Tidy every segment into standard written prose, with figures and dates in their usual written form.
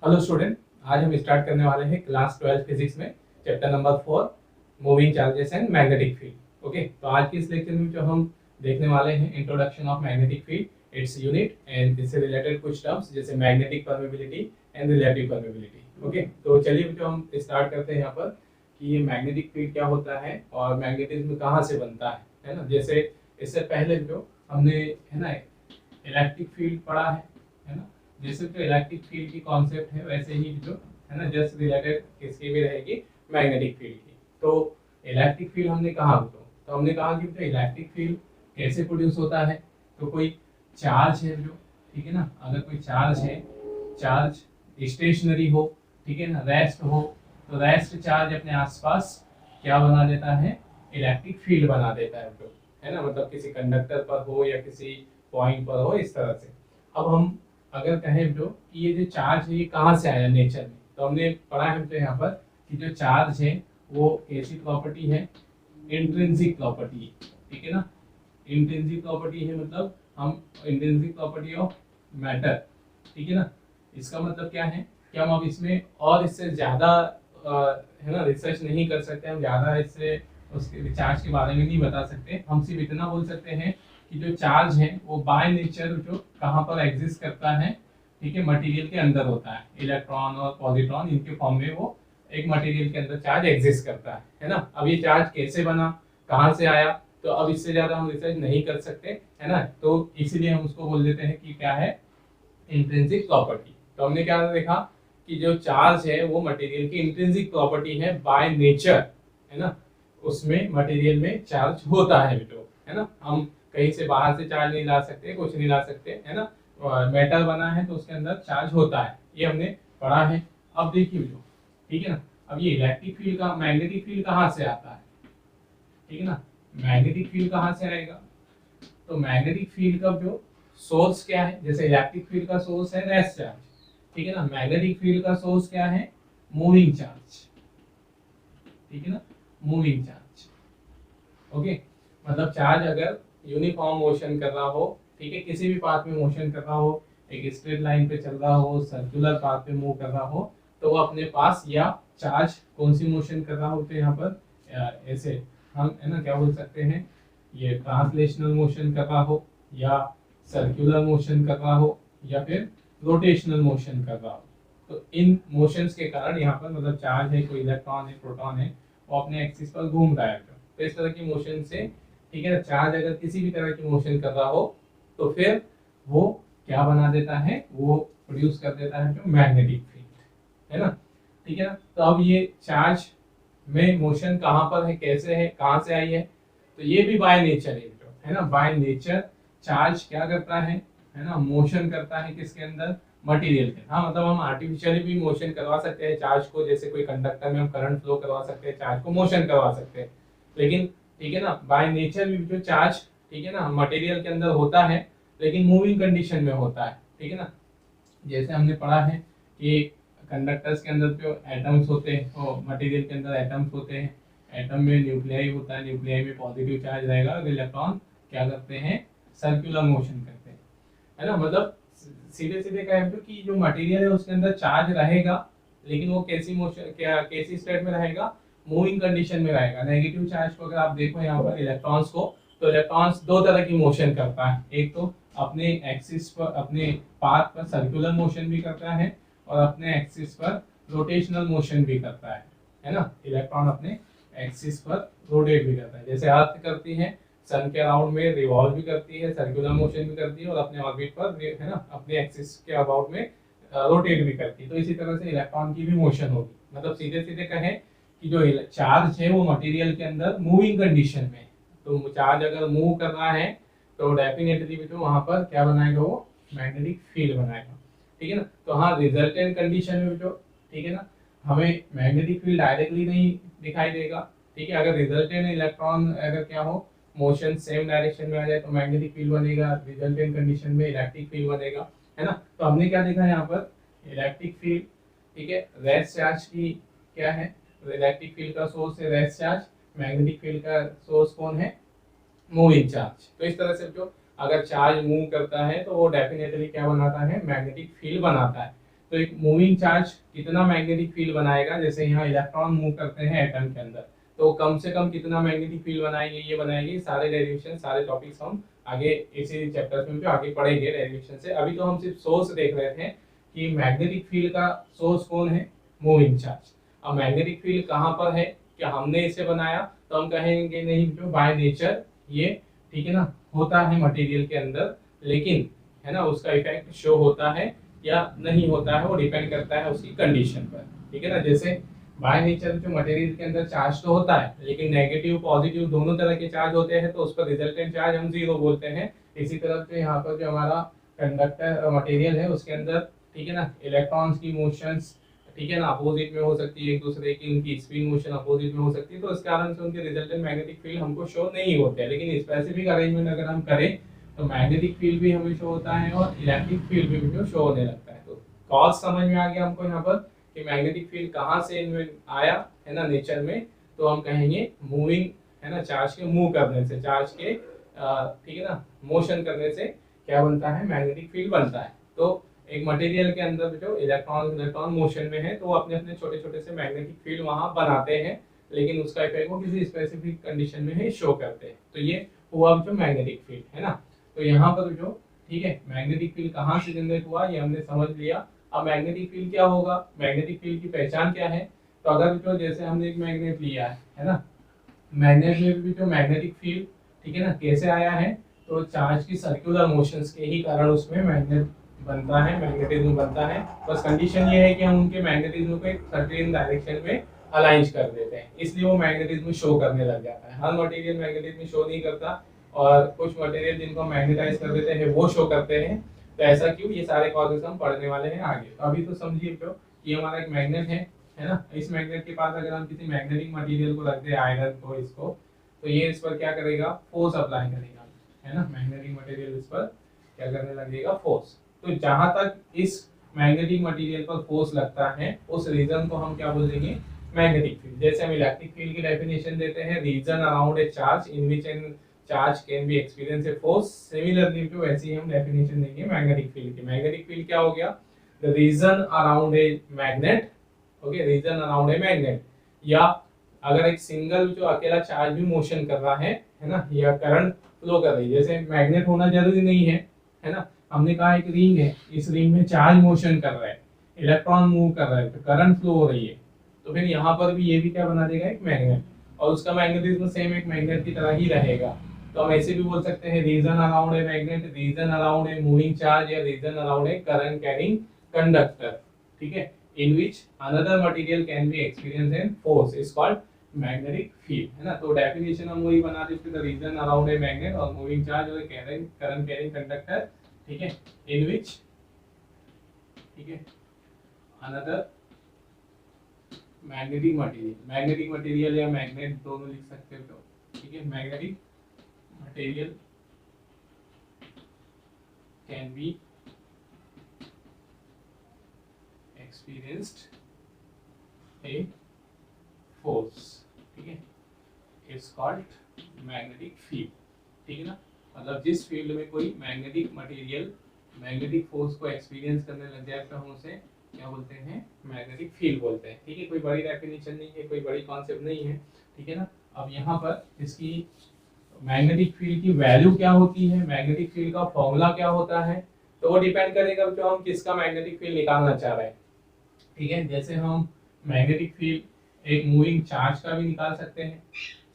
Hello student, आज हम start करने वाले हैं क्लास 12 फिजिक्स में chapter number 4 moving charges and magnetic field. Okay, तो आज की इस लेक्चर में जो हम देखने वाले हैं introduction of magnetic field, its unit and इससे रिलेटेड कुछ टर्म्स जैसे magnetic permeability and relative permeability. Okay, तो चलिए जो हम स्टार्ट करते हैं यहाँ पर कि ये मैग्नेटिक फील्ड क्या होता है और मैग्नेटिज्म कहाँ से बनता है ना। जैसे इससे पहले जो हमने है ना इलेक्ट्रिक फील्ड पढ़ा है ना। जैसे तो इलेक्ट्रिक फील्ड की कॉन्सेप्ट है वैसे ही जो है ना जस्ट रिलेटेड किसकी भी रहेगी, मैग्नेटिक फील्ड की। तो इलेक्ट्रिक फील्ड हमने कहा तो हमने कहा कि तो इलेक्ट्रिक फील्ड कैसे प्रोड्यूस होता है। तो कोई चार्ज है जो, ठीक है ना, अगर कोई चार्ज है, चार्ज स्टेशनरी हो, ठीक है ना, रेस्ट हो, तो रेस्ट चार्ज अपने आसपास क्या बना देता है, इलेक्ट्रिक फील्ड बना देता है जो है ना, मतलब किसी कंडक्टर पर हो या किसी पॉइंट पर हो, इस तरह से। अब हम अगर कहें जो कि ये जो चार्ज है ये कहाँ से आया नेचर में, तो हमने पढ़ा है तो यहाँ पर कि जो चार्ज है वो कैसी प्रॉपर्टी है, इंट्रिंसिक प्रॉपर्टी है, ठीक है ना। इंट्रिंसिक प्रॉपर्टी है मतलब हम इंट्रिंसिक प्रॉपर्टी ऑफ मैटर, ठीक है ना। इसका मतलब क्या है कि हम अब इसमें और इससे ज़्यादा है ना रिसर्च नहीं कर सकते, हम ज़्यादा इससे उसके चार्ज के बारे में नहीं बता सकते। हम सिर्फ इतना बोल सकते हैं कि जो चार्ज है वो बाय नेचर जो कहाँ पर एग्जिस्ट करता है, ठीक है, मटेरियल के अंदर होता है। इलेक्ट्रॉन और पॉजिट्रॉन इनके फॉर्म में वो एक मटेरियल के अंदर चार्ज एग्जिस्ट करता है ना। अब ये चार्ज कैसे बना, कहाँ से आया, तो अब इससे ज्यादा हम रिसर्च नहीं कर सकते है ना, तो इसीलिए हम उसको बोल देते हैं कि क्या है, इंट्रिंसिक प्रॉपर्टी। तो हमने क्या देखा कि जो चार्ज है वो मटेरियल की इंट्रिंसिक प्रॉपर्टी है बाय नेचर, है ना। उसमें मटेरियल में चार्ज होता है जो है ना, हम कहीं से बाहर से चार्ज नहीं ला सकते, कुछ नहीं ला सकते, है ना। मेटल बना है तो उसके अंदर चार्ज होता है, ये हमने पढ़ा है। अब देखिए जो, ठीक है ना, अब ये इलेक्ट्रिक फील्ड का मैग्नेटिक फील्ड कहाँ से आता है, ठीक है ना। मैग्नेटिक फील्ड कहाँ से आएगा, तो मैग्नेटिक फील्ड का जो सोर्स क्या है, जैसे इलेक्ट्रिक फील्ड का सोर्स है रेस्ट चार्ज, ठीक है ना, मैग्नेटिक फील्ड का सोर्स क्या है, मूविंग चार्ज, ठीक है ना, मूविंग चार्ज। ओके, मतलब चार्ज अगर यूनिफॉर्म मोशन कर रहा हो, ठीक है, किसी भी पाथ में मोशन कर रहा हो, एक स्ट्रेट लाइन पे चल रहा हो, सर्कुलर पाथ पे मूव कर रहा हो, तो वो अपने पास या चार्ज कौन सी मोशन कर रहा हो, तो यहाँ पर ऐसे हम है ना क्या बोल सकते हैं, ये ट्रांसलेशनल मोशन कर रहा हो या सर्कुलर मोशन कर रहा हो या फिर रोटेशनल मोशन कर रहा हो। तो इन मोशंस के कारण यहाँ पर मतलब चार्ज है, कोई इलेक्ट्रॉन है, प्रोटॉन है, वो अपने एक्सिस पर घूम रहा है। तो इस तरह की मोशन से, ठीक है ना, चार्ज अगर किसी भी तरह की मोशन कर रहा हो तो फिर वो क्या बना देता है, वो प्रोड्यूस कर देता है जो मैग्नेटिक फील्ड, है ना, ठीक है ना। तो अब ये चार्ज में मोशन कहाँ पर है, कैसे है, कहाँ से आई है, तो ये भी बाय नेचर है ना। बाय नेचर चार्ज क्या करता है ना, मोशन करता है किसके अंदर, मटेरियल के। हाँ, मतलब हम आर्टिफिशियली भी मोशन करवा सकते हैं चार्ज को, जैसे कोई कंडक्टर में हम करंट फ्लो करवा सकते हैं, चार्ज को मोशन करवा सकते हैं, लेकिन ठीक है ना बाय नेचर भी जो चार्ज, ठीक है ना, मटेरियल के अंदर होता है लेकिन मूविंग कंडीशन में होता है, ठीक है ना। जैसे हमने पढ़ा है कि कंडक्टर्स के अंदर जो एटम्स होते हैं, वो मटेरियल के अंदर एटम्स होते हैं, एटम में न्यूक्लियाई होता है, न्यूक्लियाई में पॉजिटिव चार्ज रहेगा और इलेक्ट्रॉन क्या करते हैं, सर्कुलर मोशन करते हैं, है ना। मतलब सीधे सीधे कहें तो कि जो मटेरियल है उसके अंदर चार्ज रहेगा, लेकिन वो कैसी मोशन, क्या कैसी स्टेट में रहेगा, मूविंग कंडीशन में रहेगा। नेगेटिव चार्ज को अगर आप देखो यहाँ पर इलेक्ट्रॉन्स को, तो इलेक्ट्रॉन्स दो तरह की मोशन करता है, एक तो अपने एक्सिस पर, अपने पाथ पर सर्कुलर मोशन भी करता है और अपने एक्सिस पर रोटेशनल मोशन भी करता है ना। इलेक्ट्रॉन अपने एक्सिस पर रोटेट भी करता है, जैसे अर्थ करती है सन के अराउंड में रिवॉल्व भी करती है, सर्कुलर मोशन भी करती है और अपने ऑर्बिट पर है ना अपने एक्सिस के अबाउट में रोटेट भी करती है। तो इसी तरह से इलेक्ट्रॉन की भी मोशन होगी। मतलब सीधे सीधे कहें कि जो चार्ज है वो मटेरियल के अंदर मूविंग कंडीशन में, तो चार्ज अगर मूव कर रहा है तो डेफिनेटली भी तो वहां पर क्या बनाएगा, वो मैग्नेटिक फील्ड बनाएगा, ठीक है ना। तो हाँ, रिजल्टेंट कंडीशन में जो, ठीक है ना, हमें मैग्नेटिक फील्ड डायरेक्टली नहीं दिखाई देगा, ठीक है। अगर रिजल्टेंट इलेक्ट्रॉन अगर क्या हो, मोशन सेम डायरेक्शन में आ जाए तो मैग्नेटिक फील्ड बनेगा, रिजल्टेंट कंडीशन में इलेक्ट्रिक फील्ड बनेगा, है ना। तो हमने क्या देखा यहाँ पर, इलेक्ट्रिक फील्ड, ठीक है, रेस्ट चार्ज की क्या है, इलेक्ट्रिक फील्ड का सोर्स है रेस्ट चार्ज, मैग्नेटिक फील्ड का सोर्स कौन है, मूविंग चार्ज। तो इस तरह से जो अगर चार्ज मूव करता है तो वो डेफिनेटली क्या बनाता है, मैग्नेटिक फील्ड बनाता है। तो एक मूविंग चार्ज कितना मैग्नेटिक फील्ड बनाएगा, जैसे यहाँ इलेक्ट्रॉन मूव करते हैं एटम के अंदर, तो कम से कम कितना मैग्नेटिक फील्ड बनाएंगे, ये बनाएंगे। सारे डेरिवेशन, सारे टॉपिक्स हम आगे इसी चैप्टर में जो आगे पढ़ेंगे डेरिवेशन से। अभी तो हम सिर्फ सोर्स देख रहे थे कि मैग्नेटिक फील्ड का सोर्स कौन है, मूविंग चार्ज। अब मैग्नेटिक फील्ड कहाँ पर है, क्या हमने इसे बनाया, तो हम कहेंगे नहीं, जो बाय नेचर ये, ठीक है ना, होता है मटेरियल के अंदर, लेकिन है ना उसका इफेक्ट शो होता है या नहीं होता है, वो डिपेंड करता है उसकी कंडीशन पर, ठीक है ना। जैसे बाय नेचर जो मटेरियल के अंदर चार्ज तो होता है, लेकिन नेगेटिव पॉजिटिव दोनों तरह के चार्ज होते हैं, तो उस पर रिजल्टेंट चार्ज हम जीरो बोलते हैं। इसी तरह से यहाँ पर जो हमारा कंडक्टर मटेरियल है उसके अंदर, ठीक है ना, इलेक्ट्रॉन्स की मोशंस, ठीक है ना, अपोजिट में हो सकती है एक दूसरे की, उनकी स्पिन मोशन अपोजिट में हो सकती है, तो इस कारण से उनके रिजल्टेंट मैग्नेटिक फील्ड हमको शो नहीं होते हैं। लेकिन स्पेसिफिक अरेंजमेंट अगर हम करें तो मैग्नेटिक फील्ड भी हमें शो होता है और इलेक्ट्रिक फील्ड भी हमें शो होने लगता है। तो कॉज समझ में आ गया हमको यहाँ पर कि मैग्नेटिक फील्ड कहाँ से इनमें आया, है ना, नेचर में। तो हम कहेंगे मूविंग, है ना, चार्ज के मूव करने से, चार्ज के ठीक है ना, मोशन करने से क्या बनता है, मैग्नेटिक फील्ड बनता है। तो एक मटेरियल के अंदर जो इलेक्ट्रॉन मोशन में है, तो वो अपने अपने छोटे छोटे से मैग्नेटिक फील्ड वहां बनाते हैं, लेकिन उसका इफेक्ट वो किसी स्पेसिफिक कंडीशन में ही शो करते हैं। तो ये हुआ जो मैग्नेटिक फील्ड, है ना। तो यहाँ पर जो, ठीक है, मैग्नेटिक फील्ड कहाँ से जनरेट हुआ ये हमने समझ लिया। अब मैग्नेटिक फील्ड क्या होगा, मैग्नेटिक फील्ड की पहचान क्या है। तो अगर जो, जैसे हमने एक मैग्नेट लिया है ना, मैग्नेट में भी जो मैग्नेटिक फील्ड, ठीक है ना, कैसे आया है, तो चार्ज की सर्कुलर मोशंस के ही कारण उसमें मैग्नेट बनता है, मैग्नेटिज्म बनता है। बस कंडीशन ये है कि हम उनके मैग्नेटिज्म को एक सर्टेन डायरेक्शन में अलाइन कर देते हैं, इसलिए वो मैग्नेटिज्म शो करने लग जाता है। हर मटेरियल मैग्नेटिज्म शो नहीं करता, और कुछ मटेरियल जिनको मैग्नेटाइज कर देते हैं वो शो करते हैं। तो ऐसा क्यों, ये सारे कॉजेस हम पढ़ने वाले हैं आगे। तो अभी तो समझिए क्यों, ये हमारा एक मैग्नेट है ना। इस मैग्नेट के पास अगर हम किसी मैग्नेटिक मटेरियल को रख दे, आयरन को, इसको, तो ये इस पर क्या करेगा, फोर्स अप्लाई करेगा, है ना। मैग्नेटिक मटेरियल इस पर क्या करने लगेगा, फोर्स। तो जहां तक इस मैग्नेटिक मटेरियल पर फोर्स लगता है, उस रीजन को हम क्या बोलेंगे, मैग्नेटिक फील्ड। जैसे हम इलेक्ट्रिक फील्ड की डेफिनेशन देते हैं, region around A charge in which N charge can be experience a force. Similarly तो वैसे ही हम डेफिनेशन देंगे मैग्नेटिक फील्ड की। मैग्नेटिक फील्ड क्या हो गया, the reason around a magnet, okay, reason around a magnet, या अगर एक सिंगल जो अकेला चार्ज भी मोशन कर रहा है ना, या करंट फ्लो कर रही है। जैसे मैग्नेट होना जरूरी नहीं है ना, हमने कहा एक रिंग है, इस रिंग में चार्ज मोशन कर रहा है, इलेक्ट्रॉन मूव कर रहा है, तो करंट फ्लो हो रही है, तो फिर यहाँ पर भी ये भी क्या बना देगा, एक मैग्नेट, और उसका मैग्नेटिज्म सेम एक मैग्नेट की तरह ही रहेगा। तो हम ऐसे भी बोल सकते हैं, region around a magnet, region around a moving charge, या region around a current carrying conductor, ठीक है, in which another material can be experienced in force is called magnetic field, है ना। तो डेफिनेशन हम वही बना देते हैं, the region around a magnet or moving charge or a current carrying conductor, ठीक है, in which, ठीक है, another मैग्नेटिक मटेरियल या मैग्नेट दोनों लिख सकते हो, ठीक है, magnetic material can be experienced a force, ठीक है, इट्स कॉल्ड मैग्नेटिक फील्ड, ठीक है ना। मतलब जिस फील्ड में कोई मैग्नेटिक मटेरियल मैग्नेटिक फोर्स को एक्सपीरियंस करने लग जाए, तो हम उसे क्या बोलते हैं, मैग्नेटिक फील्ड बोलते हैं, ठीक है। कोई बड़ी डेफिनेशन नहीं है, कोई बड़ी कॉन्सेप्ट नहीं है, ठीक है ना। अब यहाँ पर इसकी मैग्नेटिक फील्ड की वैल्यू क्या होती है, मैग्नेटिक फील्ड का फॉर्मूला क्या होता है, तो वो डिपेंड करेगा जो हम किसका मैग्नेटिक फील्ड निकालना चाह रहे हैं, ठीक है। जैसे हम मैग्नेटिक फील्ड एक मूविंग चार्ज का भी निकाल सकते हैं,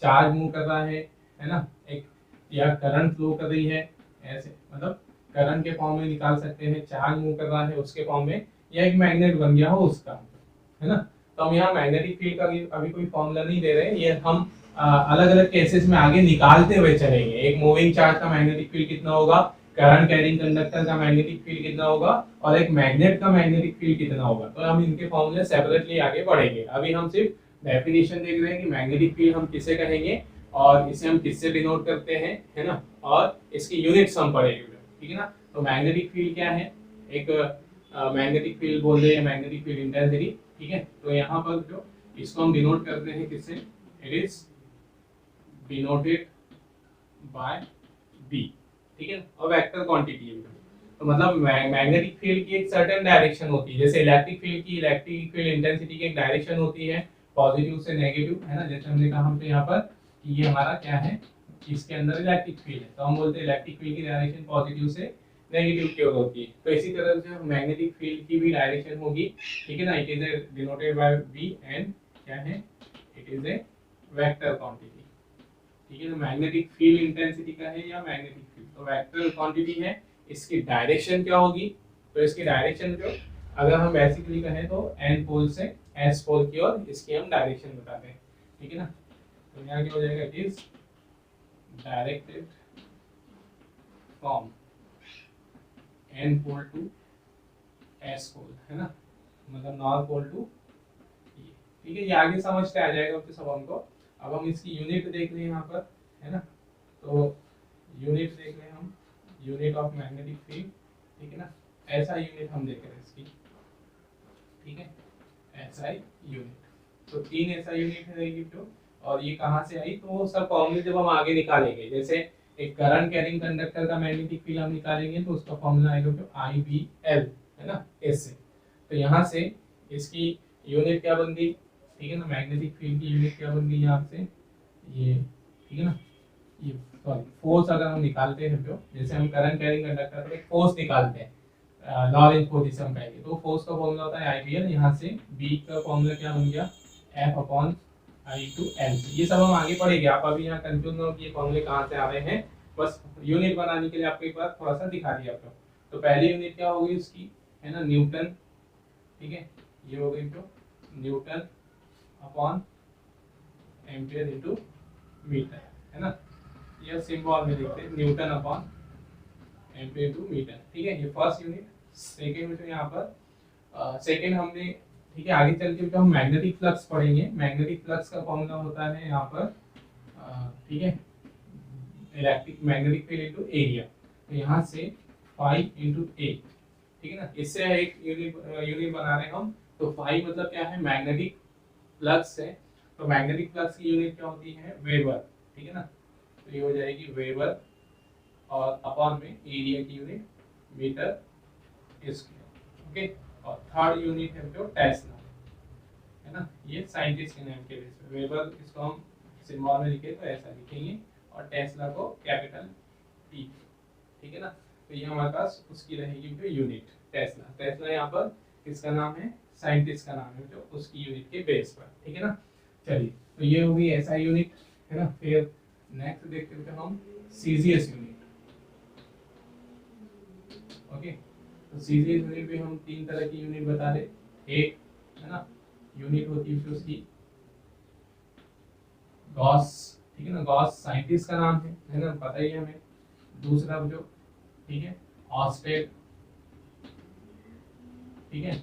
चार्ज मूव कर रहा है ना, एक, या करंट फ्लो कर रही है, ऐसे मतलब करंट के फॉर्म में निकाल सकते हैं, चार्ज मूव कर रहा है उसके फॉर्म में, या एक मैग्नेट बन गया हो उसका, है ना। तो हम यहाँ मैग्नेटिक फील्ड का अभी कोई फॉर्मूला नहीं दे रहे हैं, ये हम अलग अलग केसेस में आगे निकालते हुए चलेंगे। एक मूविंग चार्ज का मैग्नेटिक फील्ड कितना होगा, करंट कैरिंग कंडक्टर का मैग्नेटिक फील्ड कितना होगा, और एक मैग्नेट का मैग्नेटिक फील्ड कितना होगा, तो हम इनके फॉर्मूले सेपरेटली आगे बढ़ेंगे। अभी हम सिर्फ डेफिनेशन देख रहे हैं कि मैग्नेटिक फील्ड हम किसे कहेंगे और इसे हम किससे डिनोट करते हैं, है ना, और इसकी यूनिट्स हम पढ़ेंगे, ठीक है ना। तो मैग्नेटिक फील्ड क्या है, एक मैग्नेटिक फील्ड बोल रहे हैं, मैग्नेटिक फील्ड इंटेंसिटी, ठीक है। तो यहाँ पर जो इसको हम डिनोट करते हैं किससे, it is denoted by B, ठीक है, और वेक्टर क्वांटिटी है, तो मतलब मैग्नेटिक फील्ड की एक सर्टेन डायरेक्शन होती है, जैसे इलेक्ट्रिक फील्ड इंटेंसिटी की एक डायरेक्शन होती है, पॉजिटिव से नेगेटिव, है ना। जैसे हमने कहा हमसे यहाँ पर कि ये हमारा क्या है, इसके अंदर इलेक्ट्रिक फील्ड है, तो हम बोलते हैं इलेक्ट्रिक फील्ड की डायरेक्शन पॉजिटिव से नेगेटिव की ओर होती है। तो इसी तरह से मैग्नेटिक फील्ड की भी डायरेक्शन होगी, ठीक है ना। It is denoted bye v and क्या है, it is a vector quantity, ठीक है। तो मैग्नेटिक फील्ड इंटेंसिटी का है या मैग्नेटिक फील्ड, तो वेक्टर क्वांटिटी है। इसकी डायरेक्शन क्या होगी, तो इसकी डायरेक्शन जो अगर हम बेसिकली कहें तो n पोल से s पोल की ओर इसकी हम डायरेक्शन बताते हैं, ठीक है ना। तो यहाँ क्या हो जाएगा, it is directed from n pole to s pole, है ना, मतलब नॉर्थ पोल टू, ठीक है। ये आगे समझते आ जाएगा तो सब हमको। अब हम इसकी यूनिट देख रहे हैं यहाँ पर, है ना। तो यूनिट देख रहे हैं हम, यूनिट ऑफ मैग्नेटिक फील्ड, ठीक है ना। ऐसा यूनिट हम देख रहे हैं इसकी, ठीक है, ऐसा यूनिट। तो 3 ऐसा यूनिट रहेगी जो, और ये कहाँ से आई, तो वो सब फॉर्मूले जब हम आगे निकालेंगे, जैसे एक करंट कैरिंग कंडक्टर का मैग्नेटिक फील्ड हम निकालेंगे तो उसका फॉर्मूला आएगा जो IBL, है ना, इससे। तो यहाँ से इसकी यूनिट क्या बन गई, ठीक है ना, मैग्नेटिक फील्ड की यूनिट क्या बन गई यहाँ से, ये, ठीक है ना, ये सॉरी फोर्स अगर हम निकालते हैं जो, जैसे हम करंट कैरिंग कंडक्टर पर एक फोर्स निकालते हैं, लॉरेंज फोर्स जिसे हम कहेंगे, तो फोर्स का फॉर्मूला होता है IBL। यहाँ से B का फॉर्मूला क्या बन गया, F/I/L। ये सब हम आगे पढ़ेंगे, आप अभी यहाँ कंफ्यूज ना हो कि ये फॉर्मूले कहाँ से आ रहे हैं, बस यूनिट बनाने के लिए आपको एक बार थोड़ा सा दिखा दिया आपको। तो पहली यूनिट क्या होगी उसकी, है ना, न्यूटन, ठीक है, ये हो गई जो newton upon ampere into metre, है ना। ये सिंबल में लिखते हैं newton upon ampere to metre, ठीक है, ये फर्स्ट यूनिट। सेकेंड में यहाँ पर सेकेंड हमने, ठीक है, आगे चल के जो हम मैग्नेटिक फ्लक्स पढ़ेंगे, मैग्नेटिक फ्लक्स का फॉर्मूला होता है यहाँ पर, ठीक है, electric magnetic field into area. तो यहाँ से फाई इनटू ए, ठीक है ना, इससे एक यूनिट बना रहे हैं हम। तो फाई मतलब क्या है, मैग्नेटिक फ्लक्स है, तो मैग्नेटिक फ्लक्स की यूनिट क्या होती है, वेबर, ठीक है ना। तो ये हो जाएगी वेबर, और अपॉन में एरिया की यूनिट मीटर स्क्वायर, ओके। और थर्ड यूनिट है जो टेस्ला, है ना, ये साइंटिस्ट के नाम के बेस पे। वेबर इसको हम सिंबल में लिखे तो ऐसा लिखेंगे, और टेस्ला को कैपिटल T, ठीक है ना। तो ये हमारे पास उसकी रहेगी जो यूनिट टेस्ला। टेस्ला यहाँ पर किसका नाम है, साइंटिस्ट का नाम है जो उसकी यूनिट के बेस पर, ठीक है ना। चलिए, तो ये होगी ऐसा यूनिट, है ना। फिर नेक्स्ट देखते हैं हम सीजीएस यूनिट, ओके। तो सीजीएस यूनिट भी हम 3 तरह की यूनिट बता रहे। एक, है ना, यूनिट होती है उसकी गॉस, ठीक है ना, गॉस साइंटिस्ट का नाम है ना, पता ही है हमें। दूसरा जो, ठीक है, ऑस्टेड, ठीक है,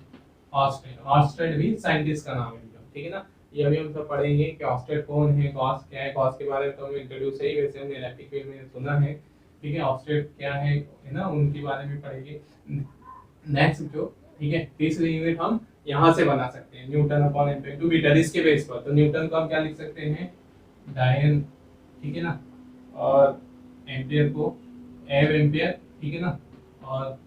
ऑस्टेड भी साइंटिस्ट का नाम है, ठीक है ना। ये अभी हम सब पढ़ेंगे कि ऑस्टेड कौन है, गॉस क्या है। गॉस के बारे में तो हमें इंट्रोड्यूस है ही, वैसे हमने इलेक्ट्रिक फील्ड में सुना है, ठीक है। ऑस्टेड क्या है ना, उनके बारे में पढ़ेंगे। नेक्स्ट जो, ठीक है, तीसरी यूनिट हम यहाँ से बना सकते हैं, newton upon ampere to metre, इसके बेस पर। तो न्यूटन को हम क्या लिख सकते हैं, डायन, ठीक है ना, और एम्पियर को एव एम्पियर, ठीक है ना, और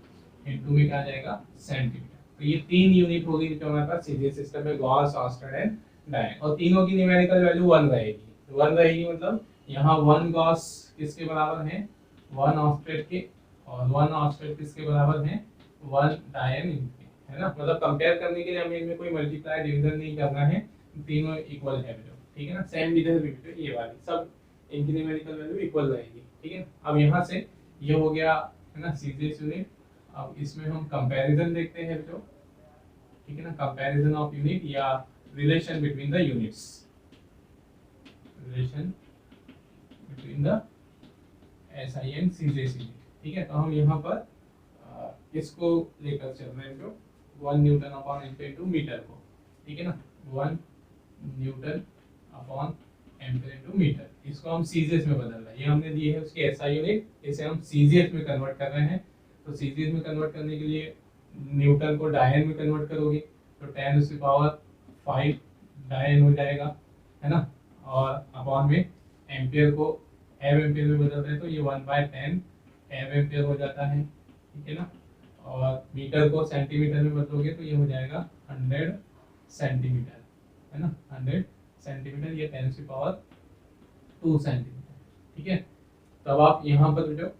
इनटू में क्या आ जाएगा, सेंटीमीटर। तो ये 3 यूनिट होगी जो हमारे पास सीधे सिस्टम में, गॉस, ऑस्टेड एंड डायन, और तीनों की न्यूमेरिकल वैल्यू 1 रहेगी। 1 रहेगी मतलब यहाँ 1 गॉस किसके बराबर है, 1 ऑस्टेड के, और 1 ऑस्टेड किसके बराबर है, 1 डायन इनके, है ना। मतलब कंपेयर करने के लिए हमें इनमें कोई मल्टीप्लाई डिवीजन नहीं करना है, तीनों इक्वल है जो, ठीक है ना। सेम इधर भी ये वाली सब इनकी न्यूमेरिकल वैल्यू इक्वल रहेगी, ठीक है। अब यहाँ से ये हो गया, है ना, सीरीज यूनिट। अब इसमें हम कंपैरिजन देखते हैं जो, ठीक है ना, कंपैरिजन ऑफ यूनिट या relation between the units, relation between the SI and series unit, ठीक है। तो हम यहाँ पर इसको लेकर चल रहे हैं जो 1 newton upon ampere to metre को, ठीक है ना, 1 newton upon ampere to metre, इसको हम सीजीएस में बदल रहे हैं। ये हमने दिए है उसकी एसआई यूनिट, इसे हम सीजीएस में कन्वर्ट कर रहे हैं। तो सीजीएस में कन्वर्ट करने के लिए न्यूटन को डायन में कन्वर्ट करोगे तो 10 उसकी पावर 5 डायन हो जाएगा, है ना, और अपॉन में एम्पियर को एव एम्पियर में बदल रहे हैं तो ये 1/10 एव एम्पियर हो जाता है, ठीक है ना। और मीटर को सेंटीमीटर में बदलोगे तो ये हो जाएगा 100 सेंटीमीटर, है ना, 100 सेंटीमीटर, ये 10⁻² सेंटीमीटर, ठीक है। तब आप यहाँ पर जो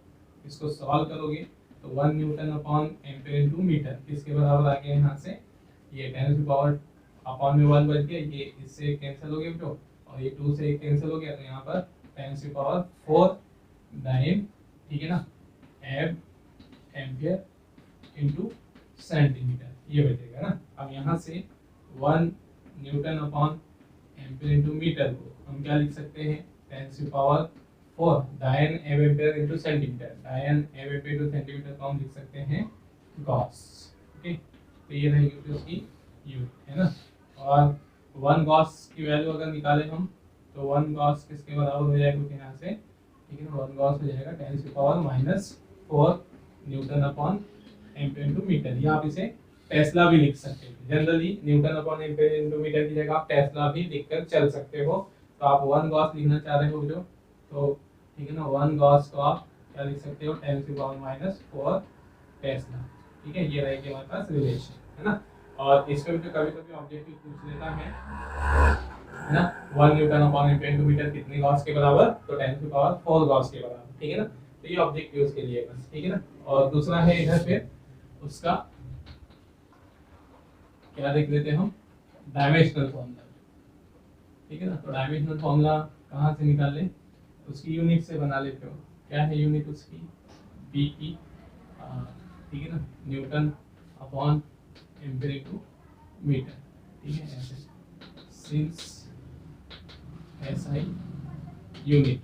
इसको सॉल्व करोगे तो 1 newton upon ampere into metre किसके बराबर आ गया यहाँ से, ये 10 अपॉन में 1 बच गया, ये इससे कैंसिल हो गया बच्चों, और ये 2 से 1 कैंसिल हो गया, तो यहाँ पर 10⁻⁴ डाइन, ठीक है ना, एम्पियर इंटू सेंटीमीटर, ये बचेगा ना। अब यहाँ से 1 newton upon ampere into metre को हम क्या लिख सकते हैं, 10⁻⁴ dyne ampere into centimetre, dyne ampere into centimetre को हम लिख सकते हैं गॉस, ओके। तो ये रहेगी उसकी यूनिट, है ना। और 1 गॉस की वैल्यू अगर निकालें हम तो 1 गॉस किसके बराबर हो जाएगा यहाँ से, ठीक है, 1 गॉस हो जाएगा 10⁻⁻⁴ newton upon ampere into metre, या आप इसे टेस्ला भी लिख सकते हैं। Generally newton upon ampere into metre की जगह आप टेस्ला भी लिखकर चल सकते हो। तो आप 1 गॉस लिखना चाह रहे हो जो, तो ठीक है ना, 1 गॉस को आप क्या लिख सकते हो, 10⁻⁴ टेस्ला, ठीक है। ये रहेगी हमारे पास रिलेशन, है ना। और इसमें भी जो कभी कभी ऑब्जेक्टिव पूछ लेता है ना, 1 newton upon ampere into metre कितने गॉस के बराबर, तो 10⁻⁴ गॉस के बराबर, ठीक है ना। तो ये ऑब्जेक्टिव उसके लिए बस, ठीक है ना। और दूसरा है इधर फिर उसका क्या देख लेते हैं हम, डायमेंशनल फॉर्मूला, ठीक है ना। तो डायमेंशनल फॉर्मूला कहाँ से निकाले, उसकी यूनिट से बना लेते हो। क्या है यूनिट उसकी, बी की, ठीक है ना, newton upon ampere into metre, ठीक है, ऐसे since SI unit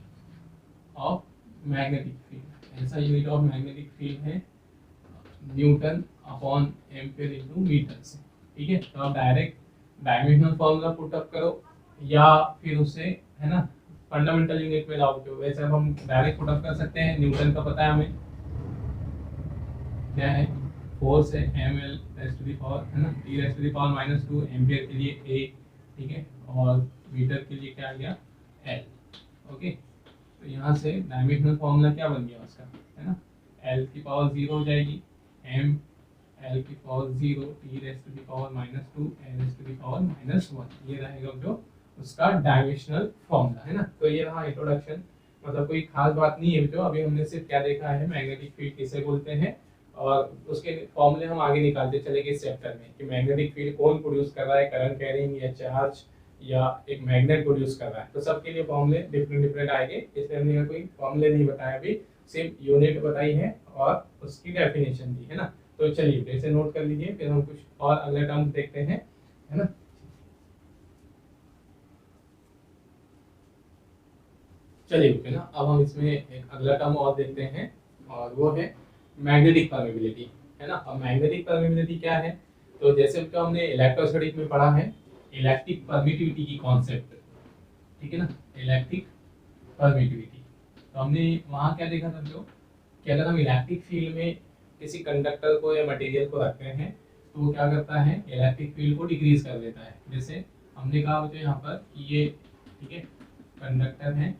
of magnetic field, ऐसा यूनिट ऑफ मैग्नेटिक फील्ड है newton upon ampere into metre से, ठीक है। तो आप direct dimensional formula put up करो या फिर उसे, है ना, फंडामेंटल यूनिट में लाओ। जो वैसे अब हम डायरेक्ट पुट अप कर सकते हैं, न्यूटन का पता है हमें क्या है, फोर्स है ml raise to the power, है ना, t raise to the power -2, ampere के लिए a, ठीक है, और मीटर के लिए क्या आ गया l, ओके। तो यहाँ से डायमेंशनल फॉर्मूला क्या बन गया उसका, है ना, l की पावर 0 हो जाएगी, m l की power 0, t raise to the power -2, a raise to the power -1, ये रहेगा जो उसका डायमेंशनल फॉर्मूला, है ना। तो ये रहा इंट्रोडक्शन, मतलब कोई खास बात नहीं है जो, अभी हमने सिर्फ क्या देखा है, मैग्नेटिक फील्ड किसे बोलते हैं, और उसके फॉर्मूले हम आगे निकालते चलेंगे इस चैप्टर में कि मैग्नेटिक फील्ड कौन प्रोड्यूस कर रहा है, करंट कैरिंग या चार्ज या एक मैग्नेट प्रोड्यूस कर रहा है। तो सबके लिए फॉर्मूले डिफरेंट आएंगे, इसलिए हमने कोई फॉर्मूले नहीं बताया, अभी सिर्फ यूनिट बताई है और उसकी डेफिनेशन दी है ना। तो चलिए इसे नोट कर लीजिए, फिर हम कुछ और अगले टर्म देखते हैं, है ना। चलिए ओके ना, अब हम इसमें एक अगला टर्म और देखते हैं, और वो है मैग्नेटिक परमेबिलिटी, है ना। अब मैग्नेटिक परमेबिलिटी क्या है, तो जैसे कि हमने इलेक्ट्रोस्टैटिक में पढ़ा है इलेक्ट्रिक परमिटिविटी की कॉन्सेप्ट, ठीक है ना, इलेक्ट्रिक परमिटिविटी। तो हमने वहाँ क्या देखा था जो, कि अगर हम इलेक्ट्रिक फील्ड में किसी कंडक्टर को या मटेरियल को रखते हैं तो वो क्या करता है, इलेक्ट्रिक फील्ड को डिक्रीज कर देता है। जैसे हमने कहा मुझे यहाँ पर कि ये, ठीक है, कंडक्टर है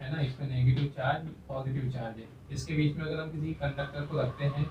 ना, इसमें नेगेटिव चार्ज पॉजिटिव चार्ज है, इसके बीच में अगर हम किसी कंडक्टर को रखते हैं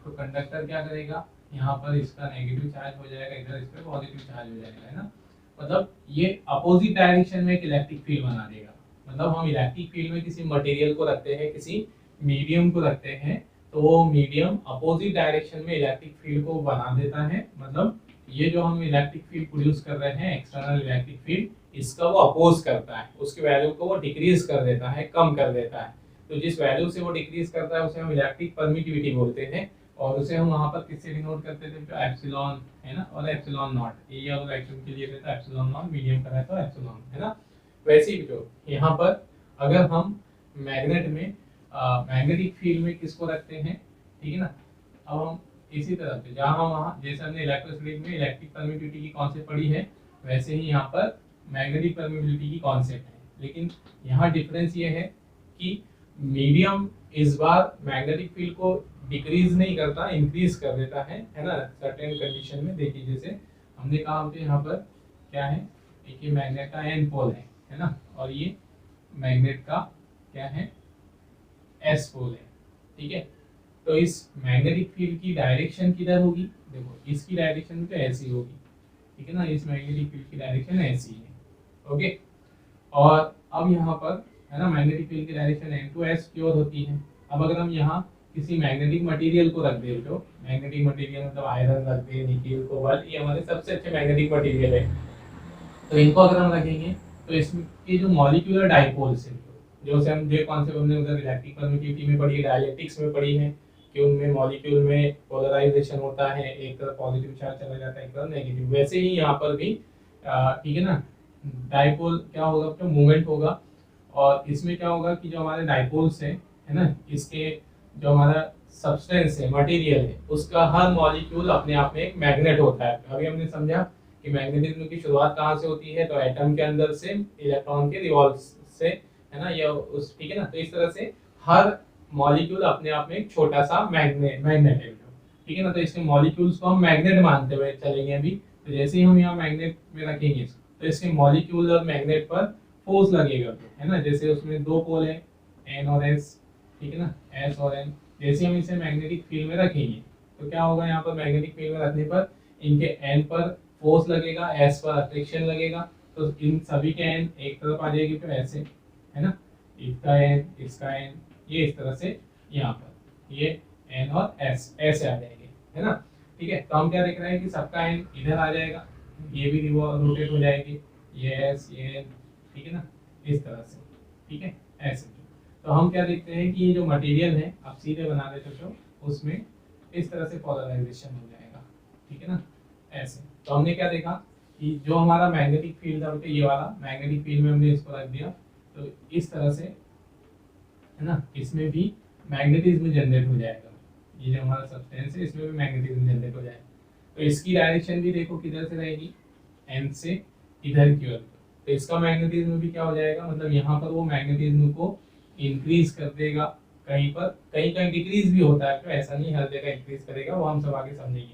तो कंडक्टर क्या करेगा, यहाँ पर इसका नेगेटिव चार्ज हो जाएगा, इधर इस पर पॉजिटिव चार्ज हो जाएगा, है ना। मतलब ये अपोजिट डायरेक्शन में एक इलेक्ट्रिक फील्ड बना देगा। मतलब हम इलेक्ट्रिक फील्ड में किसी मटेरियल को रखते हैं, किसी मीडियम को रखते हैं, तो वो मीडियम अपोजिट डायरेक्शन में इलेक्ट्रिक फील्ड को बना देता है। मतलब ये जो हम इलेक्ट्रिक फील्ड प्रोड्यूस कर रहे हैं, एक्सटर्नल इलेक्ट्रिक फील्ड, इसका वो अपोज करता है, उसकी वैल्यू को वो डिक्रीज कर देता है, कम कर देता है। तो जिस वैल्यू से वो डिक्रीज करता है उसे हम इलेक्ट्रिक परमिटिविटी बोलते हैं, और उसे हम वहाँ पर किससे डिनोट करते थे, जो एप्सिलॉन है ना, और एप्सिलॉन नॉट, ये अगर एक्शन के लिए रहता है एप्सिलॉन नॉट, मीडियम का रहता है एप्सिलॉन, है ना। वैसे ही जो यहाँ पर अगर हम मैग्नेट में मैग्नेटिक फील्ड में किसको रखते हैं, ठीक है ना। अब हम इसी तरह से जहाँ वहाँ, जैसे हमने इलेक्ट्रोस्टैटिक में इलेक्ट्रिक परमिटिविटी की कॉन्सेप्ट पढ़ी है, वैसे ही यहाँ पर मैग्नेटिक परमिटिविटी की कॉन्सेप्ट है। लेकिन यहाँ डिफरेंस ये है कि मीडियम इस बार मैग्नेटिक फील्ड को डिक्रीज नहीं करता, इंक्रीज कर देता है ना, सर्टेन कंडीशन में। देखिए जैसे हमने कहा मुझे यहाँ पर क्या है, एक ये मैग्नेट का एन पोल है ना, और ये मैग्नेट का क्या है, एस पोल है, ठीक है। तो इस मैग्नेटिक फील्ड की डायरेक्शन किधर होगी, देखो इसकी डायरेक्शन तो ऐसी होगी, ठीक है ना, इस मैग्नेटिक फील्ड की डायरेक्शन ऐसी है। ओके, और अब यहाँ पर है ना मैग्नेटिक फील्ड की डायरेक्शन एन टू एस की ओर होती है। अब अगर हम यहाँ किसी मैग्नेटिक मटेरियल को रख दे, जो मैग्नेटिक मटेरियल मतलब आयरन रख दे, निकेल, कोबाल्ट, ये हमारे सबसे अच्छे मैग्नेटिक मटेरियल है, तो इनको अगर हम रखेंगे तो इसके जो मॉलिक्यूलर डाइपोल्स है, जो से हम जो कॉन्सेप्ट हमने उधर इलेक्ट्रिक परमिटिविटी में पढ़ी है, डायलेक्ट्रिक्स में पढ़ी है कि उनमें मॉलिक्यूल में पोलराइजेशन होता है, एक तरफ पॉजिटिव चार्ज चला जाता है, एक तरफ नेगेटिव, वैसे ही यहाँ पर भी ठीक है ना, डाइपोल क्या होगा, तो मूवमेंट होगा। और इसमें क्या होगा कि जो हमारे डाइपोल्स है ना, इसके जो हमारा सब्सटेंस है, मटेरियल है, उसका हर मॉलिक्यूल अपने आप में एक मैग्नेट होता है। अभी हमने समझा कि मैग्नेटिज्म की शुरुआत कहाँ से होती है, तो एटम के अंदर से, इलेक्ट्रॉन के रिवॉल्व से, है ना, या उस, ठीक है ना, तो इस तरह से हर मॉलिक्यूल अपने आप में एक छोटा सा मैग्नेट है, ठीक है ना। तो इसके मॉलिक्यूल्स को हम मैग्नेट मानते हुए चलेंगे अभी। तो जैसे ही हम यहाँ मैग्नेट में रखेंगे तो इसके मॉलिक्यूल और मैग्नेट पर फोर्स लगेगा, है ना, जैसे उसमें दो पोल है एन और एस, ठीक है ना, एस और एन। जैसे हम इसे मैग्नेटिक फील्ड में रखेंगे तो क्या होगा, यहाँ पर मैग्नेटिक फील्ड में रखने पर इनके एन पर फोर्स लगेगा, एस पर अट्रैक्शन लगेगा, तो इन सभी के एन एक तरफ आ जाएगी, तो ऐसे, है ना, इसका एन, ये इस तरह से यहाँ पर ये एन और एस ऐसे आ जाएंगे, है ना। ठीक है, तो हम क्या देख रहे हैं कि सबका एन इधर आ जाएगा, ये भी रोटेट हो जाएगी, ये एस, ये एन, ठीक है ना, इस तरह से, ठीक है, ऐसे। तो हम क्या देखते हैं कि ये जो मटेरियल है, आप सीधे बना देते हो तो उसमें इस तरह से पोलराइजेशन हो जाएगा, ठीक है ना, ऐसे। तो हमने क्या देखा कि जो हमारा मैग्नेटिक फील्ड था, ये वाला मैग्नेटिक फील्ड में हमने इसको रख दिया, तो इस तरह से, है ना, इसमें भी मैग्नेटिज्म जनरेट हो जाएगा। ये जो हमारा सब्सटेंस है इसमें भी मैग्नेटिज्म जनरेट हो जाएगा। तो इसकी डायरेक्शन भी देखो किधर से रहेगी, एन से इधर की ओर। तो इसका मैग्नेटिज्म भी क्या हो जाएगा, मतलब यहाँ पर वो मैग्नेटिज्म को इंक्रीज कर देगा, कहीं पर कहीं कहीं डिक्रीज भी होता है, तो ऐसा नहीं हर जगह इंक्रीज करेगा, वो हम सब आगे समझेंगे।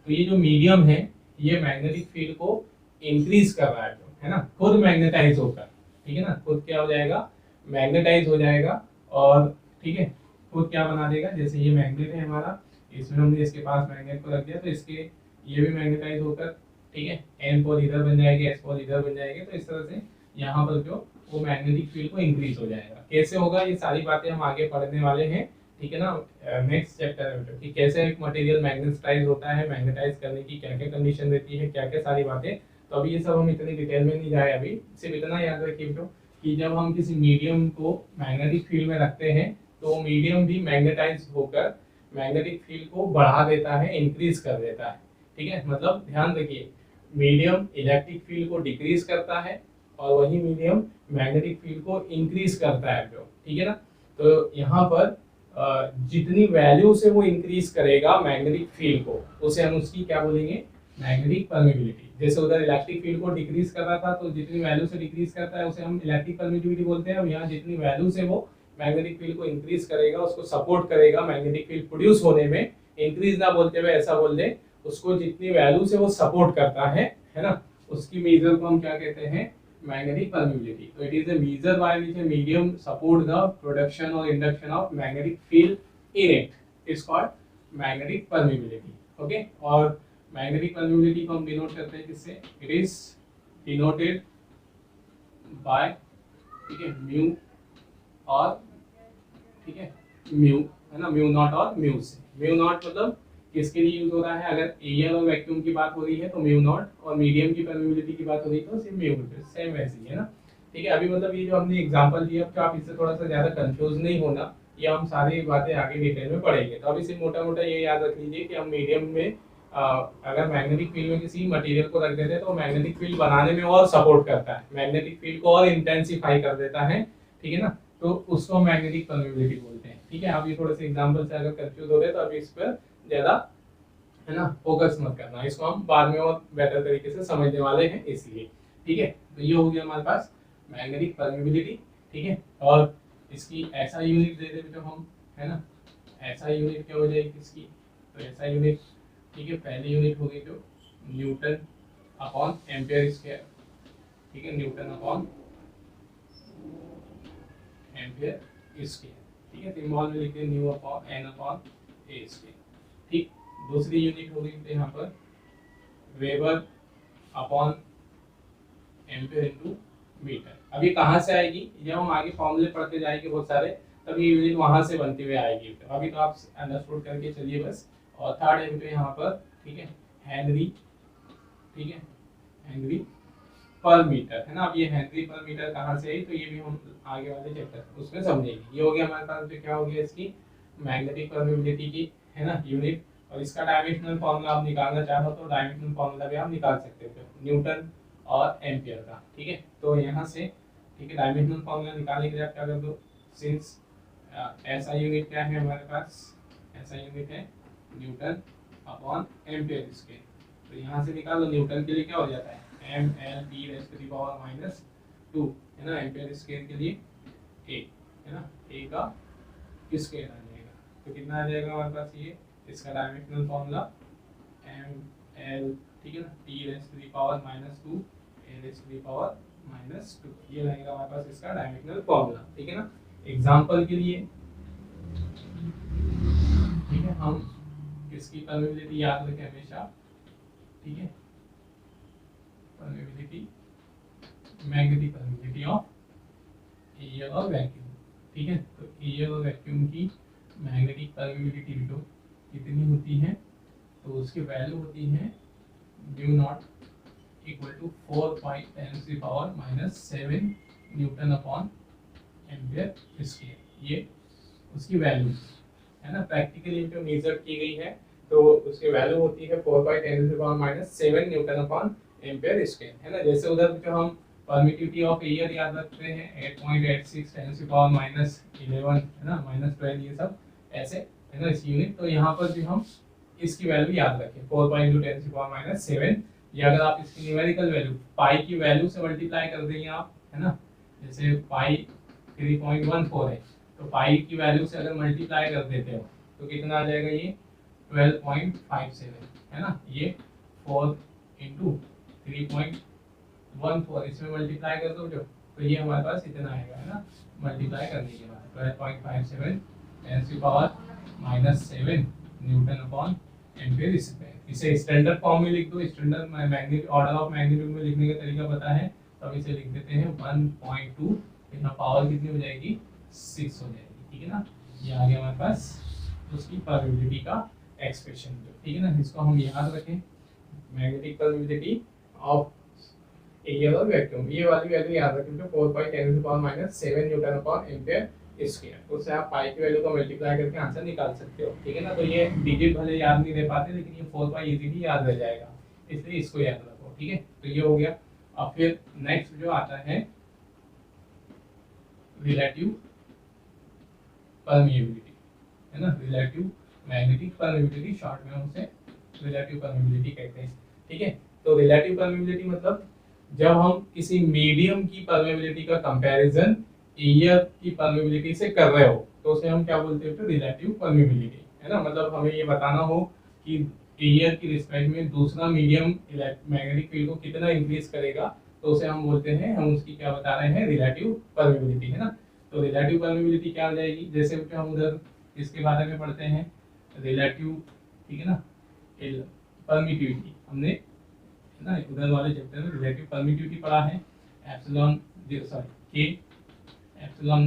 तो ये जो मीडियम है ये मैग्नेटिक फील्ड को इंक्रीज कर रहा है ना, खुद मैग्नेटाइज होकर, ठीक है ना, खुद क्या हो जाएगा, मैग्नेटाइज हो जाएगा। और ठीक है, खुद क्या बना देगा, जैसे ये मैग्नेट है हमारा, इसमें हमने इसके पास मैग्नेट को रख दिया, तो इसके ये भी मैग्नेटाइज होकर, ठीक है, एन पोल इधर बन जाएगी, एस पोल इधर बन जाएगी, तो इस तरह से यहाँ पर जो वो मैग्नेटिक फील्ड को इंक्रीज हो जाएगा। कैसे होगा, ये सारी बातें हम आगे पढ़ने वाले हैं, ठीक है ना, नेक्स्ट चैप्टर में, कि कैसे एक मटेरियल मैग्नेटाइज होता है, मैग्नेटाइज करने की क्या क्या कंडीशन रहती है, क्या क्या सारी बातें। तो अभी ये सब हम इतनी डिटेल में नहीं जाए, अभी सिर्फ इतना याद रखिए बेटो कि जब हम किसी मीडियम को मैग्नेटिक फील्ड में रखते हैं तो वो मीडियम भी मैग्नेटाइज होकर मैग्नेटिक फील्ड को बढ़ा देता है, इंक्रीज कर देता है, ठीक है। मतलब ध्यान रखिए, मीडियम इलेक्ट्रिक फील्ड को डिक्रीज करता है और वही मीडियम मैग्नेटिक फील्ड को इंक्रीज करता है, ठीक है ना। तो यहाँ पर जितनी वैल्यू से वो इंक्रीज करेगा मैग्नेटिक फील्ड को, उसे हम उसकी क्या बोलेंगे, मैग्नेटिक परमिटिविटी। जैसे उधर इलेक्ट्रिक फील्ड को डिक्रीज कर रहा था, तो जितनी वैल्यू से डिक्रीज करता है उसे हम इलेक्ट्रिक परमिटिविटी बोलते हैं। और यहाँ जितनी वैल्यू से वो मैग्नेटिक फील्ड को इंक्रीज करेगा, उसको सपोर्ट करेगा मैग्नेटिक फील्ड प्रोड्यूस होने में, इंक्रीज ना बोलते हुए ऐसा बोल दे, उसको जितनी वैल्यू से वो सपोर्ट करता है ना, उसकी मेजर को हम क्या कहते हैं, magnetic permeability. So it is a measure by which a medium support the production or induction of magnetic field in it. It's called magnetic permeability. Okay? और magnetic permeability को हम denote करते हैं किससे? It is denoted by, ठीक है, mu और, ठीक है, mu, है ना, mu नॉट और mu से। mu नॉट मतलब किसके लिए यूज हो रहा है, अगर एयर और वैक्यूम की बात हो रही है तो म्यू नॉट, और मीडियम की परमेबिलिटी की बात हो रही है तो सिर्फ म्यू, सेम वैसे ही है ना। ठीक है, अभी मतलब ये जो हमने एग्जांपल दिया, तो आप इससे थोड़ा सा ज्यादा कंफ्यूज नहीं होना, ये हम सारी बातें आगे डिटेल में पढ़ेंगे। तो अभी सिर्फ मोटा मोटा ये याद रख लीजिए कि हम मीडियम में अगर मैग्नेटिक फील्ड में किसी मटेरियल को रख देते हैं तो मैग्नेटिक फील्ड बनाने में और सपोर्ट करता है, मैग्नेटिक फील्ड को और इंटेंसिफाई कर देता है, ठीक है ना, तो उसको मैग्नेटिक परमेबिलिटी बोलते हैं। ठीक है, आप ये थोड़े से एग्जांपल से अगर कंफ्यूज हो गए तो अभी इस पर ज्यादा, है ना, फोकस मत करना, इसको हम बाद में और बेटर तरीके से समझने वाले हैं इसलिए। ठीक है, तो ये हो गया हमारे पास मैग्नेटिक परमेबिलिटी। ठीक है, और इसकी ऐसा यूनिट दे देते हम, है ना, ऐसा यूनिट क्या हो जाएगी इसकी, तो ऐसा यूनिट, ठीक है, पहली यूनिट होगी जो न्यूटन अपॉन एम्पियर स्क्वायर, ठीक है, न्यूटन अपॉन एम्पियर स्क्वायर। ठीक है, सिंबल में लिखते हैं new upon N upon A square. ठीक, दूसरी यूनिट होगी तो यहाँ पर weber upon ampere into metre. अब ये कहाँ से आएगी, जब हम आगे फॉर्मूले पढ़ते जाएंगे बहुत सारे, तब ये यूनिट वहां से बनते हुए आएगी। तो अभी तो आप अंडरस्टूड करके चलिए बस। और थर्ड एम्पीयर यहाँ पर, ठीक है, हेनरी, ठीक है, हेनरी पर मीटर है ना। अब ये हेनरी पर मीटर कहाँ से आई, तो ये भी हम आगे वाले चैप्टर उसमें समझेंगे। ये हो गया हमारे पास, जो क्या हो गया इसकी मैग्नेटिक परमेबिलिटी की, है ना, यूनिट। और इसका डायमेंशनल फॉर्मूला आप निकालना चाहो तो डायमेंशनल फॉर्मूला भी आप निकाल सकते हो, न्यूटन और एम्पियर का। ठीक है, तो यहाँ से, ठीक है, डायमेंशनल फॉर्मूला निकालने के लिए आप क्या कर दो, सिंस ऐसा यूनिट क्या है हमारे पास, ऐसा यूनिट है न्यूटन अपॉन एम्पियर स्क्वायर। तो यहाँ से निकाल लो, न्यूटन के लिए क्या हो जाता है mL/(-2) है ना, एम्पियर स्क्वायर के लिए a है ना, a का स्क्वायर आ जाएगा। तो कितना आ जाएगा हमारे पास, ये इसका डायमेंशनल फॉर्मूला mL, ठीक है ना, t⁻⁻², a⁻², ये रहेगा हमारे पास इसका डायमेंशनल फॉर्मूला। ठीक है ना, एग्जांपल के लिए, ठीक है, हम इसकी परमेबिलिटी याद रखें हमेशा। ठीक है, permeability, magnetic permeability of air और वैक्यूम। ठीक है, तो एयर और वैक्यूम की मैग्नेटिक परमेबिलिटी तो कितनी होती है, तो उसकी वैल्यू होती है μ0 = 4π10⁻⁻7 न्यूटन अपॉन एम्पियर स्क्वायर। ये उसकी वैल्यू है ना, प्रैक्टिकली जो मेजर की गई है, तो उसकी वैल्यू होती है 4π10⁻�7 न्यूटन अपॉन एम्पियर स्क्वायर, है ना। जैसे उधर जो हम परमिटिविटी ऑफ एयर याद रखते हैं 8.86 10⁻11 है ना, -12, ये सब ऐसे है ना इस यूनिट। तो यहाँ पर भी हम इसकी वैल्यू याद रखें 4π × 10⁻⁷। या अगर आप इसकी न्यूमेरिकल वैल्यू पाई की वैल्यू से मल्टीप्लाई कर देंगे आप, है ना, जैसे पाई 3.14 है, तो पाई की वैल्यू से अगर मल्टीप्लाई कर देते हो तो कितना आ जाएगा, ये 12.57 है ना। ये 4 × 3.14 इसमें मल्टीप्लाई कर दो जो, तो ये हमारे पास इतना आएगा, है ना, मल्टीप्लाई करने के बाद 12.57 10⁻⁻7 न्यूटन अपॉन एम्पियर स्क्वायर। इसे स्टैंडर्ड फॉर्म में लिख दो, standard magnitude order of magnitude में लिखने का तरीका पता है, तो अब इसे लिख देते हैं 1.2, यहाँ पावर कितनी हो जाएगी, 6 हो जाएगी। ठीक है ना, ये आ गया हमारे पास उसकी परमेबिलिटी का एक्सप्रेशन जो, ठीक है ना, इसको हम याद रखें, मैग्नेटिक परमेबिलिटी ऑफ एयर और वैक्यूम, ये वाली वैल्यू याद रखें, जो 4π10⁻⁷ न्यूटन अपॉन एम्पियर स्क्वायर। उससे आप पाई की वैल्यू को मल्टीप्लाई करके आंसर निकाल सकते हो। ठीक है ना, तो ये डिजिट भले याद नहीं रह पाते, लेकिन ये 4π इजीली याद रह जाएगा, इसलिए इसको याद रखो। ठीक है, तो ये हो गया। अब फिर नेक्स्ट जो आता है रिलेटिव परमिएबिलिटी, है ना, रिलेटिव मैग्नेटिक परमिएबिलिटी, शॉर्ट में हम उसे रिलेटिव परमिएबिलिटी कहते हैं। ठीक है, तो रिलेटिव परमिएबिलिटी मतलब जब हम किसी मीडियम की परमिएबिलिटी का कंपैरिजन एयर की परमिएबिलिटी से कर रहे हो, तो उसे हम क्या बोलते हैं, रिलेटिव परमिएबिलिटी, है ना। मतलब हमें ये बताना हो कि एयर की रिस्पेक्ट में दूसरा मीडियम मैग्नेटिक फील्ड को कितना इंक्रीज करेगा, तो उसे हम बोलते हैं, हम उसकी क्या बता रहे हैं, रिलेटिव परमिएबिलिटी, है ना। तो रिलेटिव परमिएबिलिटी क्या हो जाएगी, जैसे हम उधर इसके बारे में पढ़ते हैं रिलेटिव, ठीक है ना, परमिटिविटी हमने, है ना, उधर वाले चैप्टर में रिलेटिव परमिटिविटी पढ़ा है, एप्सिलॉन सॉरी के एप्सिलॉन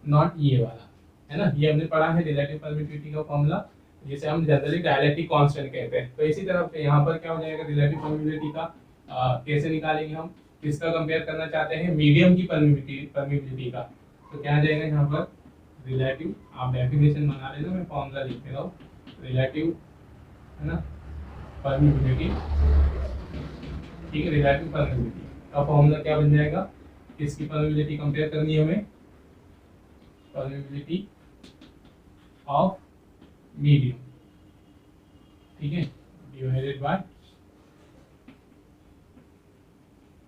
नॉट ये वाला, है ना, ये हमने पढ़ा है रिलेटिव परमिटिविटी का फॉर्मूला, जिसे हम जनरली डायलेक्ट्रिक कांस्टेंट कहते हैं। तो इसी तरह यहाँ पर क्या हो जाएगा, रिलेटिव परमिटिविटी का कैसे निकालेंगे हम, किसका कंपेयर करना चाहते हैं, मीडियम की परमिटिविटी का, तो क्या आ जाएगा यहाँ पर रिलेटिव, आप डेफिनेशन बना लेना, मैं फॉर्मूला लिख दे रहा हूँ, रिलेटिव, है ना, परमिटिविटी, ठीक है, रिलेटिव परमिटिविटी का फॉर्मूला क्या बन जाएगा, किसकी परमिटिविटी कंपेयर करनी है हमें, परमिटिविटी ऑफ मीडियम, ठीक है, divided by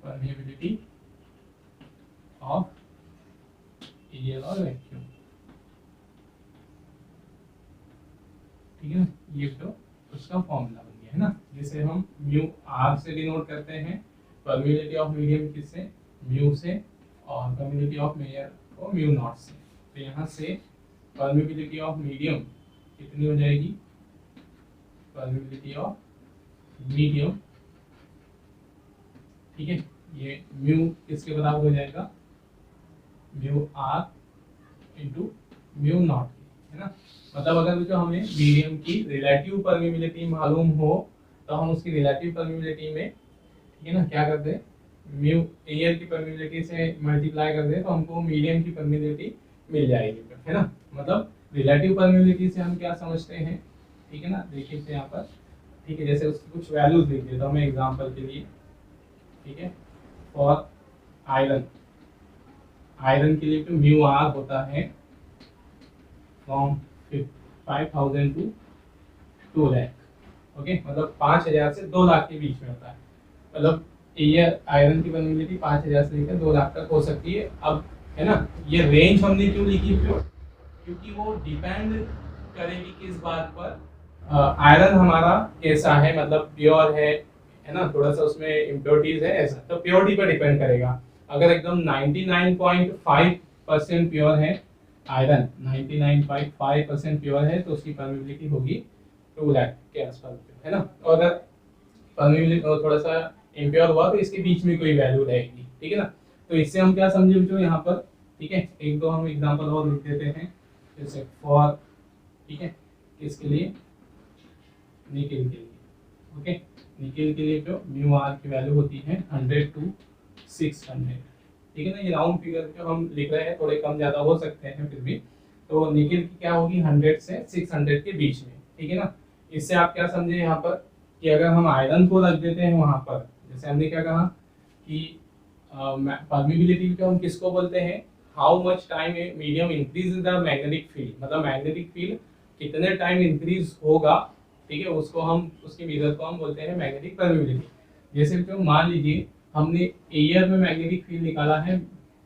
permittivity of air और वैक्यूम। ठीक है, ये तो उसका फॉर्मूला बन गया, है ना, जिसे हम म्यू आर से डिनोट करते हैं, परमिटिविटी ऑफ मीडियम किससे, म्यू से, और परमिटिविटी ऑफ एयर को म्यू नॉट से। तो यहाँ से परमिबिलिटी ऑफ मीडियम कितनी हो जाएगी, परमिबिलिटी ऑफ मीडियम, ठीक है, ये म्यू किसके बराबर हो जाएगा, mu R into mu naught, है ना। मतलब अगर जो हमें मीडियम की रिलेटिव परमिबिलिटी मालूम हो तो हम उसकी रिलेटिव परमिबिलिटी में, ठीक है ना, क्या करते हैं, म्यू एयर की परमिबिलिटी से मल्टीप्लाई कर दे तो हमको मीडियम की परमिबिलिटी मिल जाएगी, है ना। मतलब रिलेटिव परमिबिलिटी से हम क्या समझते हैं, ठीक है ना, देखिए यहाँ पर, ठीक है, जैसे उसकी कुछ वैल्यूज लिख देता हूँ मैं एग्जांपल के लिए, ठीक है। फॉर आयरन, आयरन के लिए तो म्यू आर होता है फ्रॉम 5000 टू 2 लाख, ओके, मतलब 5000 से 2 लाख के बीच में होता है। मतलब ये आयरन की परमिबिलिटी 5000 से लेकर 2 लाख तक हो सकती है। अब है ना, ये रेंज हमने क्यों लिखी, क्योंकि वो डिपेंड करेगी किस बात पर, आयरन हमारा कैसा है, मतलब प्योर है ना, थोड़ा सा उसमें इम्प्योरिटीज है ऐसा, तो प्योरिटी पर डिपेंड करेगा। अगर एकदम 99.5% प्योर है आयरन, 99.5% प्योर है तो उसकी परमिबिलिटी होगी 2 लाख के आसपास, है ना। और अगर परमिबिलिटी थोड़ा सा इम्प्योर हुआ तो इसके बीच में कोई वैल्यू रहेगी, ठीक है ना। तो इससे हम क्या समझे बच्चों यहाँ पर, ठीक है, एक दो हम एग्जांपल और लिख देते हैं, जैसे फॉर, ठीक है, किसके लिए, निकेल के लिए, ओके, निकेल के लिए जो म्यू आर की वैल्यू होती है 100 to 600, ठीक है ना। ये राउंड फिगर जो हम लिख रहे हैं थोड़े कम ज्यादा हो सकते हैं फिर भी, तो निकेल की क्या होगी 100 से 600 के बीच में, ठीक है ना। इससे आप क्या समझे यहाँ पर कि अगर हम आयरन को रख देते हैं वहां पर, जैसे हमने क्या कहा कि परमिबिलिटी को हम किसको बोलते हैं, how much time a medium increase the magnetic field, मतलब मैग्नेटिक फील्ड कितने टाइम इंक्रीज होगा, ठीक है, उसको हम, उसकी मेथड को हम बोलते हैं मैग्नेटिक परमिबिलिटी। जैसे तो मान लीजिए हमने एयर में मैग्नेटिक फील्ड निकाला है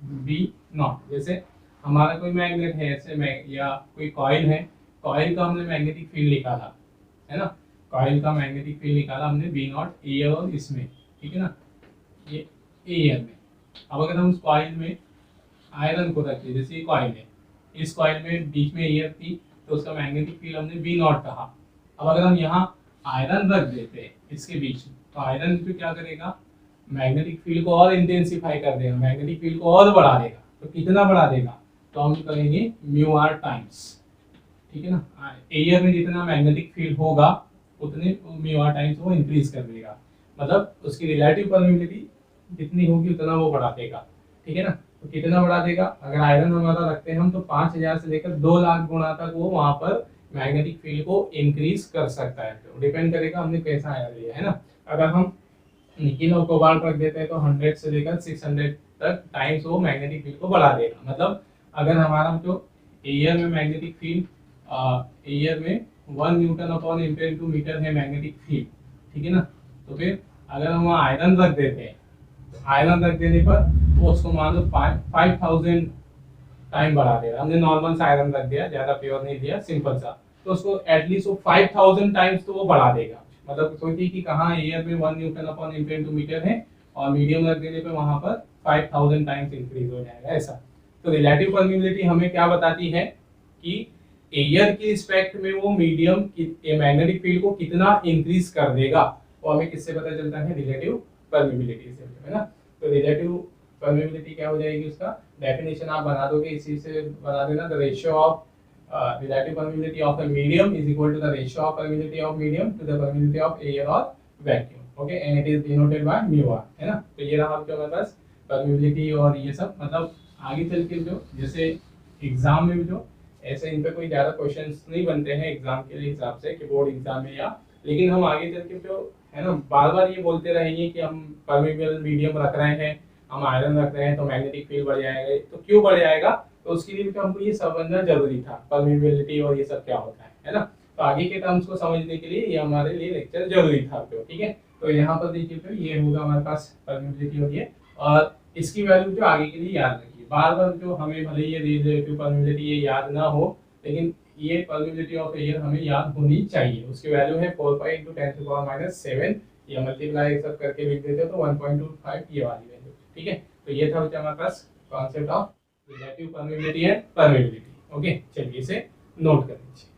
बी नॉट, जैसे हमारा कोई मैग्नेट है ऐसे या कोई कॉइल है, कॉइल का हमने मैग्नेटिक फील्ड निकाला, है ना, कॉइल का मैग्नेटिक फील्ड निकाला हमने बी नॉट एयर और इसमें, ठीक है ना, ये एयर में। अब अगर हम उस कॉइल में आयरन को रखते, जैसे ये कॉइल है, इस कॉइल में बीच में एयर थी तो उसका मैग्नेटिक फील्ड हमने बी नॉट कहा। अब अगर हम यहाँ आयरन रख देते हैं इसके बीच में, तो आयरन तो क्या करेगा, मैग्नेटिक फील्ड को और इंटेंसिफाई कर देगा, मैग्नेटिक फील्ड को और बढ़ा देगा। तो कितना बढ़ा देगा, तो हम करेंगे म्यू आर टाइम्स, ठीक है ना। एयर में जितना मैग्नेटिक फील्ड होगा उतने म्यू आर टाइम्स वो इंक्रीज कर देगा, मतलब उसकी रिलेटिव परमिबिलिटी जितनी होगी उतना वो बढ़ा देगा, ठीक है ना। तो कितना बढ़ा देगा, अगर आयरन हमारा रखते हैं हम तो 5000 से लेकर 2 लाख गुना तक वो वहां पर मैग्नेटिक फील्ड को इंक्रीज कर सकता है। तो डिपेंड करेगा हमने कैसा आयरन लिया, है ना। अगर हम निकिल और कोबाल्ट रख देते हैं तो 100 से लेकर 600 तक टाइम्स वो मैग्नेटिक फील्ड को बढ़ा देगा। मतलब अगर हमारा जो एयर में मैग्नेटिक फील्ड, एयर में 1 newton upon ampere to metre है मैग्नेटिक फील्ड, ठीक है ना। तो फिर अगर हम वहाँ आयरन रख देते हैं, तो आयरन रख देने पर वो उसको मान लो 5000 टाइम बढ़ा देगा। हमने नॉर्मल सा आयरन रख दिया, ज्यादा प्योर नहीं दिया, सिंपल सा, तो उसको एटलीस्ट वो 5000 टाइम्स तो वो बढ़ा देगा। मतलब सोचिए कि कहाँ एयर में 1 newton upon ampere to metre है और मीडियम रख देने पे वहां पर 5000 टाइम्स इंक्रीज हो जाएगा, ऐसा। तो रिलेटिव परमिबिलिटी हमें क्या बताती है कि एयर की रिस्पेक्ट में वो मीडियम मैग्नेटिक फील्ड को कितना इंक्रीज कर देगा, वो हमें किससे पता चलता है, रिलेटिव परमिबिलिटी से, है ना। तो रिलेटिव परमिबिलिटी क्या हो जाएगी, उसका डेफिनेशन आप बना दोगे, इसी से बना देना, the ratio of relative permeability of a medium is equal to the ratio of permeability of medium to the permeability of air or vacuum, okay, and it is denoted by mu r, है ना। तो ये रहा आपके पास permeability और ये सब। मतलब आगे चल के जो जैसे एग्जाम में जो ऐसे इन पे कोई ज्यादा क्वेश्चंस नहीं बनते हैं एग्जाम के हिसाब से कि बोर्ड एग्जाम में या, लेकिन हम आगे चल के जो है ना बार बार ये बोलते रहेंगे कि हम परमेबल मीडियम रख रहे हैं, हम आयरन रख रहे हैं तो मैग्नेटिक फील्ड बढ़ जाएगा। तो क्यों बढ़ जाएगा, तो उसके लिए भी हमको ये समझना जरूरी था, परमेबिलिटी और ये सब क्या होता है ना। तो आगे के टर्म्स को समझने के लिए ये हमारे लिए लेक्चर जरूरी था, तो ठीक है। तो यहाँ पर देखिए तो ये होगा हमारे पास परमेबिलिटी हो रही है, और इसकी वैल्यू जो आगे के लिए याद रखिए। बार बार जो हमें भले ये रिलेटिव परमेबिलिटी ये याद ना हो, लेकिन ये परमेबिलिटी ऑफ एयर हमें याद होनी चाहिए। उसकी वैल्यू है 4 × 10⁻⁷, ये मल्टीप्लाई सब करके लिख देते हो तो 1.25 ये वाली वैल्यू, ठीक है। तो ये था हमारे पास concept of relative permeability and permeability. Okay, चलिए इसे नोट कर लीजिए।